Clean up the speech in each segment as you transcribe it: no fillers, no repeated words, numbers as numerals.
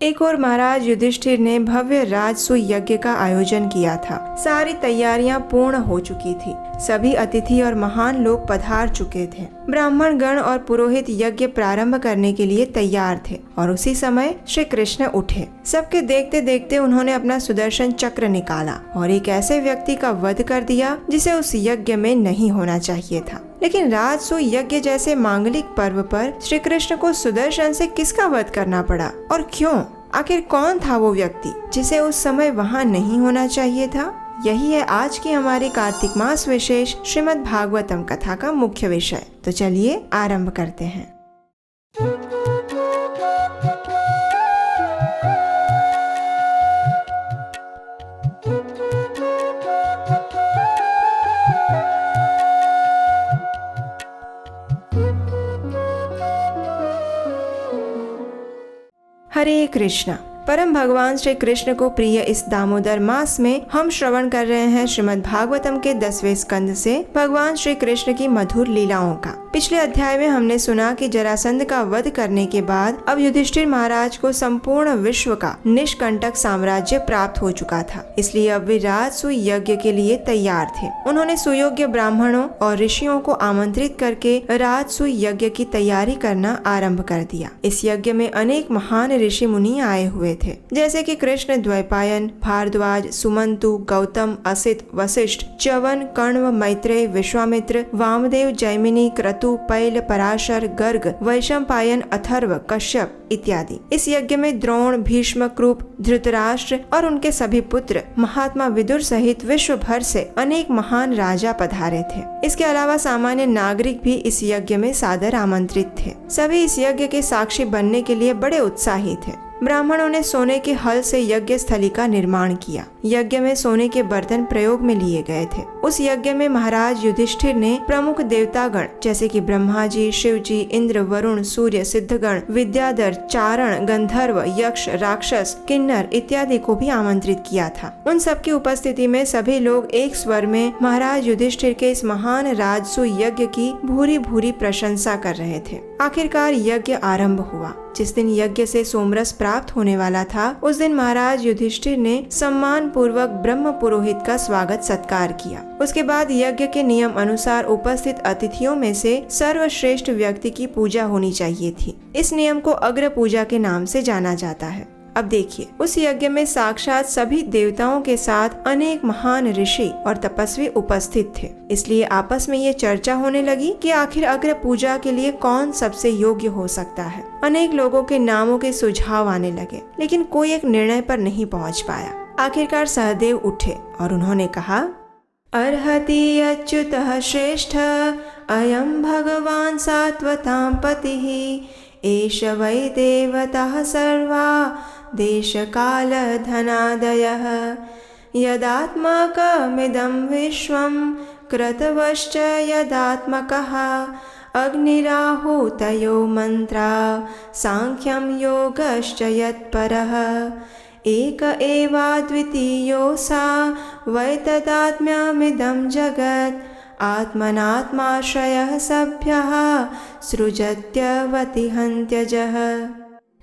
एक और महाराज युधिष्ठिर ने भव्य राजसूय यज्ञ का आयोजन किया था। सारी तैयारियां पूर्ण हो चुकी थी। सभी अतिथि और महान लोग पधार चुके थे। ब्राह्मण गण और पुरोहित यज्ञ प्रारंभ करने के लिए तैयार थे और उसी समय श्री कृष्ण उठे। सबके देखते देखते उन्होंने अपना सुदर्शन चक्र निकाला और एक ऐसे व्यक्ति का वध कर दिया जिसे उस यज्ञ में नहीं होना चाहिए था। लेकिन राजसूय यज्ञ जैसे मांगलिक पर्व पर श्री कृष्ण को सुदर्शन से किसका वध करना पड़ा और क्यों? आखिर कौन था वो व्यक्ति जिसे उस समय वहाँ नहीं होना चाहिए था? यही है आज की हमारी कार्तिक मास विशेष श्रीमद् भागवतम कथा का मुख्य विषय। तो चलिए आरंभ करते हैं। हरे कृष्णा। परम भगवान श्री कृष्ण को प्रिय इस दामोदर मास में हम श्रवण कर रहे हैं श्रीमद् भागवतम के 10वें स्कंद से भगवान श्री कृष्ण की मधुर लीलाओं का। पिछले अध्याय में हमने सुना कि जरासंध का वध करने के बाद अब युधिष्ठिर महाराज को संपूर्ण विश्व का निष्कंटक साम्राज्य प्राप्त हो चुका था। इसलिए अब वे राजसूय यज्ञ के लिए तैयार थे। उन्होंने सुयोग्य ब्राह्मणों और ऋषियों को आमंत्रित करके राजसूय यज्ञ की तैयारी करना आरंभ कर दिया। इस यज्ञ में अनेक महान ऋषि मुनि आए हुए थे, जैसे कि कृष्ण द्वैपायन, भारद्वाज, सुमंतु, गौतम, असित, वशिष्ठ, च्यवन, कण्व, मैत्रेय, विश्वामित्र, वामदेव, जैमिनी, क्रतु, पैल, पराशर, गर्ग, वैशंपायन, अथर्व, कश्यप इत्यादि। इस यज्ञ में द्रोण, भीष्म, कृप, धृतराष्ट्र और उनके सभी पुत्र, महात्मा विदुर सहित विश्व भर से अनेक महान राजा पधारे थे। इसके अलावा सामान्य नागरिक भी इस यज्ञ में सादर आमंत्रित थे। सभी इस यज्ञ के साक्षी बनने के लिए बड़े उत्साही थे। ब्राह्मणों ने सोने के हल से यज्ञ स्थली का निर्माण किया। यज्ञ में सोने के बर्तन प्रयोग में लिए गए थे। उस यज्ञ में महाराज युधिष्ठिर ने प्रमुख देवतागण जैसे कि ब्रह्मा जी, शिव जी, इंद्र, वरुण, सूर्य, सिद्धगण, विद्याधर, चारण, गंधर्व, यक्ष, राक्षस, किन्नर इत्यादि को भी आमंत्रित किया था। उन सबकी उपस्थिति में सभी लोग एक स्वर में महाराज युधिष्ठिर के इस महान राजसूय यज्ञ की भूरी भूरी प्रशंसा कर रहे थे। आखिरकार यज्ञ आरंभ हुआ। जिस दिन यज्ञ से सोमरस प्राप्त होने वाला था, उस दिन महाराज युधिष्ठिर ने सम्मान पूर्वक ब्रह्म पुरोहित का स्वागत सत्कार किया। उसके बाद यज्ञ के नियम अनुसार उपस्थित अतिथियों में से सर्वश्रेष्ठ व्यक्ति की पूजा होनी चाहिए थी। इस नियम को अग्र पूजा के नाम से जाना जाता है। अब देखिए, उस यज्ञ में साक्षात सभी देवताओं के साथ अनेक महान ऋषि और तपस्वी उपस्थित थे। इसलिए आपस में ये चर्चा होने लगी कि आखिर अग्र पूजा के लिए कौन सबसे योग्य हो सकता है। अनेक लोगों के नामों के सुझाव आने लगे, लेकिन कोई एक निर्णय पर नहीं पहुंच पाया। आखिरकार सहदेव उठे और उन्होंने कहा, अर्हति अच्युतः श्रेष्ठ अयं भगवान सात्वतां पतिः एष वै देवताः सर्वा देश काल धनादयः यदात्मकमिदं विश्वं क्रतवश्च यदात्मकः अग्निराहुतयो मंत्रा सांख्यं योगश्च यत्परः एक एवाद्वितीयो सा वै तदात्म्यमिदं जगत् आत्मनात्माश्रयः सभ्यः सृजत्यवतिहन्त्यजः।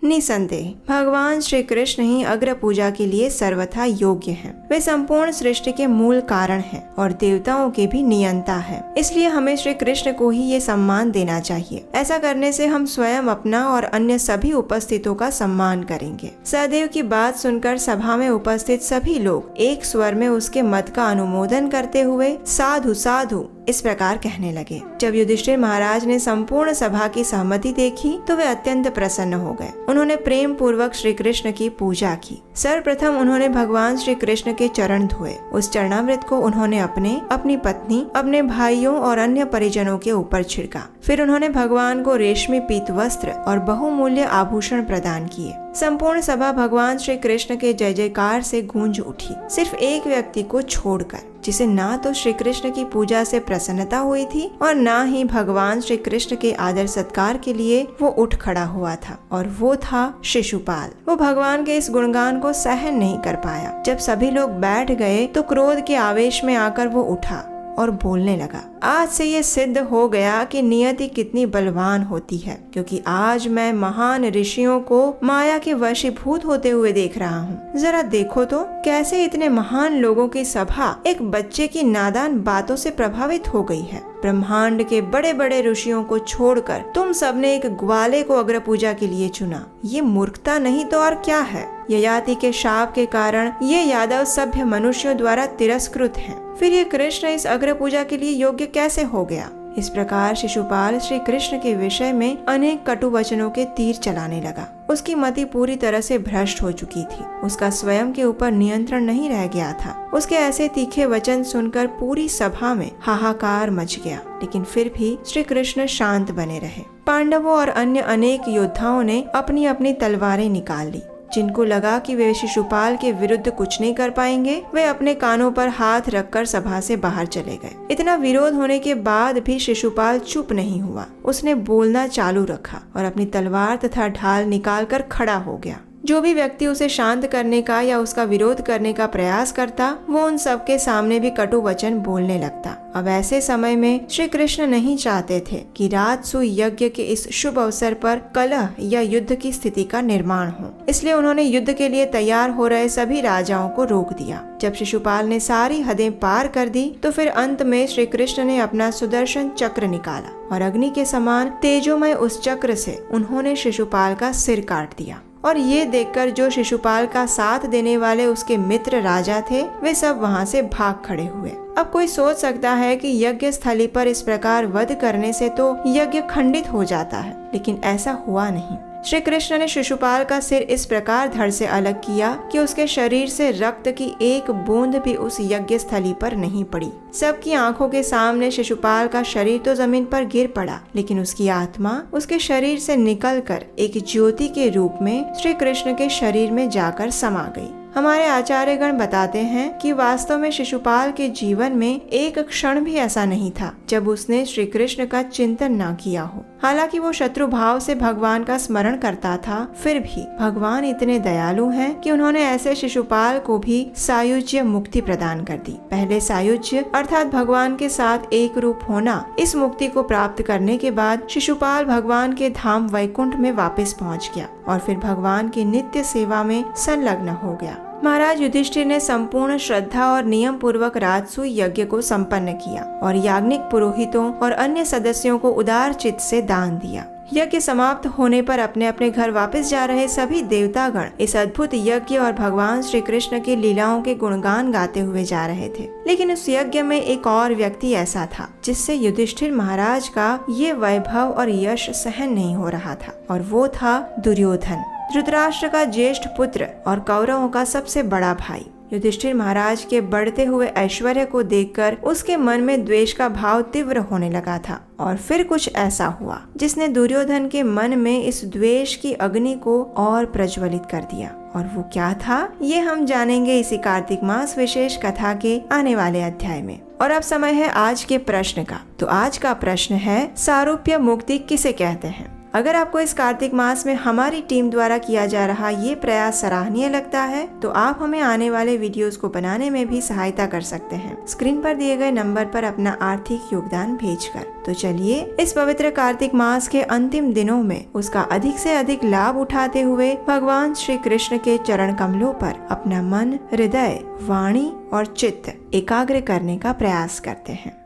निसंदेह भगवान श्री कृष्ण ही अग्र पूजा के लिए सर्वथा योग्य हैं। वे संपूर्ण सृष्टि के मूल कारण हैं और देवताओं के भी नियंता हैं। इसलिए हमें श्री कृष्ण को ही ये सम्मान देना चाहिए। ऐसा करने से हम स्वयं अपना और अन्य सभी उपस्थितों का सम्मान करेंगे। सहदेव की बात सुनकर सभा में उपस्थित सभी लोग एक स्वर में उसके मत का अनुमोदन करते हुए साधु साधु इस प्रकार कहने लगे। जब युधिष्ठिर महाराज ने संपूर्ण सभा की सहमति देखी तो वे अत्यंत प्रसन्न हो गए। उन्होंने प्रेम पूर्वक श्री कृष्ण की पूजा की। सर्वप्रथम उन्होंने भगवान श्री कृष्ण के चरण धोए। उस चरणामृत को उन्होंने अपनी पत्नी, अपने भाइयों और अन्य परिजनों के ऊपर छिड़का। फिर उन्होंने भगवान को रेशमी पीत वस्त्र और बहुमूल्य आभूषण प्रदान किए। संपूर्ण सभा भगवान श्री कृष्ण के जय जयकार से गूंज उठी, सिर्फ एक व्यक्ति को छोड़कर, जिसे ना तो श्री कृष्ण की पूजा से प्रसन्नता हुई थी और ना ही भगवान श्री कृष्ण के आदर सत्कार के लिए वो उठ खड़ा हुआ था, और वो था शिशुपाल। वो भगवान के इस गुणगान को सहन नहीं कर पाया। जब सभी लोग बैठ गए तो क्रोध के आवेश में आकर वो उठा और बोलने लगा, आज से ये सिद्ध हो गया कि नियति कितनी बलवान होती है, क्योंकि आज मैं महान ऋषियों को माया के वशीभूत होते हुए देख रहा हूँ। जरा देखो तो कैसे इतने महान लोगों की सभा एक बच्चे की नादान बातों से प्रभावित हो गई है। ब्रह्मांड के बड़े बड़े ऋषियों को छोड़कर तुम सबने एक ग्वाले को अग्र पूजा के लिए चुना। ये मूर्खता नहीं तो और क्या है। ययाति के शाप के कारण ये यादव सभ्य मनुष्यों द्वारा तिरस्कृत हैं। फिर ये कृष्ण इस अग्र पूजा के लिए योग्य कैसे हो गया। इस प्रकार शिशुपाल श्री कृष्ण के विषय में अनेक कटु वचनों के तीर चलाने लगा। उसकी मति पूरी तरह से भ्रष्ट हो चुकी थी। उसका स्वयं के ऊपर नियंत्रण नहीं रह गया था। उसके ऐसे तीखे वचन सुनकर पूरी सभा में हाहाकार मच गया, लेकिन फिर भी श्री कृष्ण शांत बने रहे। पांडवों और अन्य अनेक योद्धाओं ने अपनी अपनी तलवारें निकाल ली। जिनको लगा कि वे शिशुपाल के विरुद्ध कुछ नहीं कर पाएंगे, वे अपने कानों पर हाथ रखकर सभा से बाहर चले गए। इतना विरोध होने के बाद भी शिशुपाल चुप नहीं हुआ। उसने बोलना चालू रखा और अपनी तलवार तथा ढाल निकालकर खड़ा हो गया। जो भी व्यक्ति उसे शांत करने का या उसका विरोध करने का प्रयास करता, वो उन सबके सामने भी कटु वचन बोलने लगता। अब ऐसे समय में श्री कृष्ण नहीं चाहते थे कि राजसूय यज्ञ के इस शुभ अवसर पर कलह या युद्ध की स्थिति का निर्माण हो। इसलिए उन्होंने युद्ध के लिए तैयार हो रहे सभी राजाओं को रोक दिया। जब शिशुपाल ने सारी हदें पार कर दी तो फिर अंत में श्री कृष्ण ने अपना सुदर्शन चक्र निकाला और अग्नि के समान तेजोमय उस चक्र से उन्होंने शिशुपाल का सिर काट दिया। और ये देखकर जो शिशुपाल का साथ देने वाले उसके मित्र राजा थे, वे सब वहाँ से भाग खड़े हुए। अब कोई सोच सकता है कि यज्ञ स्थली पर इस प्रकार वध करने से तो यज्ञ खंडित हो जाता है, लेकिन ऐसा हुआ नहीं। श्री कृष्ण ने शिशुपाल का सिर इस प्रकार धड़ से अलग किया कि उसके शरीर से रक्त की एक बूंद भी उस यज्ञ स्थली पर नहीं पड़ी। सबकी आंखों के सामने शिशुपाल का शरीर तो जमीन पर गिर पड़ा, लेकिन उसकी आत्मा उसके शरीर से निकलकर एक ज्योति के रूप में श्री कृष्ण के शरीर में जाकर समा गई। हमारे आचार्यगण बताते हैं कि वास्तव में शिशुपाल के जीवन में एक क्षण भी ऐसा नहीं था जब उसने श्री कृष्ण का चिंतन न किया हो। हालांकि वो शत्रु भाव से भगवान का स्मरण करता था, फिर भी भगवान इतने दयालु हैं कि उन्होंने ऐसे शिशुपाल को भी सायुज्य मुक्ति प्रदान कर दी। पहले सायुज्य अर्थात भगवान के साथ एक रूप होना, इस मुक्ति को प्राप्त करने के बाद शिशुपाल भगवान के धाम वैकुंठ में वापस पहुंच गया और फिर भगवान की नित्य सेवा में संलग्न हो गया। महाराज युधिष्ठिर ने संपूर्ण श्रद्धा और नियम पूर्वक राजसूय यज्ञ को संपन्न किया और याज्ञिक पुरोहितों और अन्य सदस्यों को उदार चित्त से दान दिया। यज्ञ समाप्त होने पर अपने अपने घर वापस जा रहे सभी देवतागण इस अद्भुत यज्ञ और भगवान श्री कृष्ण की लीलाओं के गुणगान गाते हुए जा रहे थे। लेकिन उस यज्ञ में एक और व्यक्ति ऐसा था जिससे युधिष्ठिर महाराज का ये वैभव और यश सहन नहीं हो रहा था, और वो था दुर्योधन, धृतराष्ट्र का ज्येष्ठ पुत्र और कौरवों का सबसे बड़ा भाई। युधिष्ठिर महाराज के बढ़ते हुए ऐश्वर्य को देखकर उसके मन में द्वेष का भाव तीव्र होने लगा था, और फिर कुछ ऐसा हुआ जिसने दुर्योधन के मन में इस द्वेष की अग्नि को और प्रज्वलित कर दिया। और वो क्या था, ये हम जानेंगे इसी कार्तिक मास विशेष कथा के आने वाले अध्याय में। और अब समय है आज के प्रश्न का। तो आज का प्रश्न है, सारूप्य मुक्ति किसे कहते हैं? अगर आपको इस कार्तिक मास में हमारी टीम द्वारा किया जा रहा ये प्रयास सराहनीय लगता है तो आप हमें आने वाले वीडियोस को बनाने में भी सहायता कर सकते हैं, स्क्रीन पर दिए गए नंबर पर अपना आर्थिक योगदान भेजकर। तो चलिए इस पवित्र कार्तिक मास के अंतिम दिनों में उसका अधिक से अधिक लाभ उठाते हुए भगवान श्री कृष्ण के चरण कमलों पर अपना मन, हृदय, वाणी और चित्त एकाग्र करने का प्रयास करते हैं।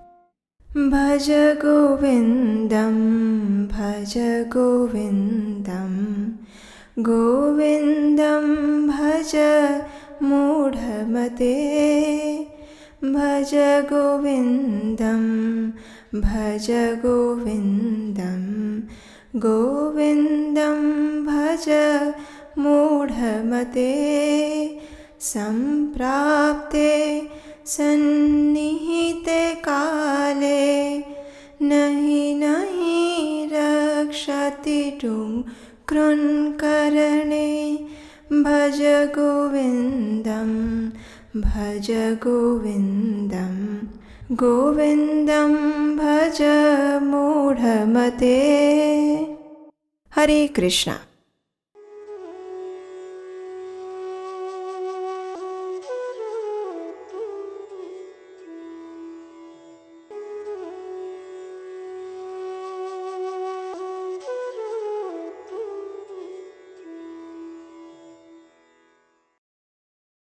भज गोविंदम भज गोविंदम गोविंदम भज मूढ़मते भज गोविंदम भज गोविंदम गोविंदम भज मूढ़मते संप्राप्ते सन्निहिते काले नहि नहि रक्षति कृन्करणे भज गोविंदम भज गोविंदम गोविंदम भज मूढ़मते। हरे कृष्णा।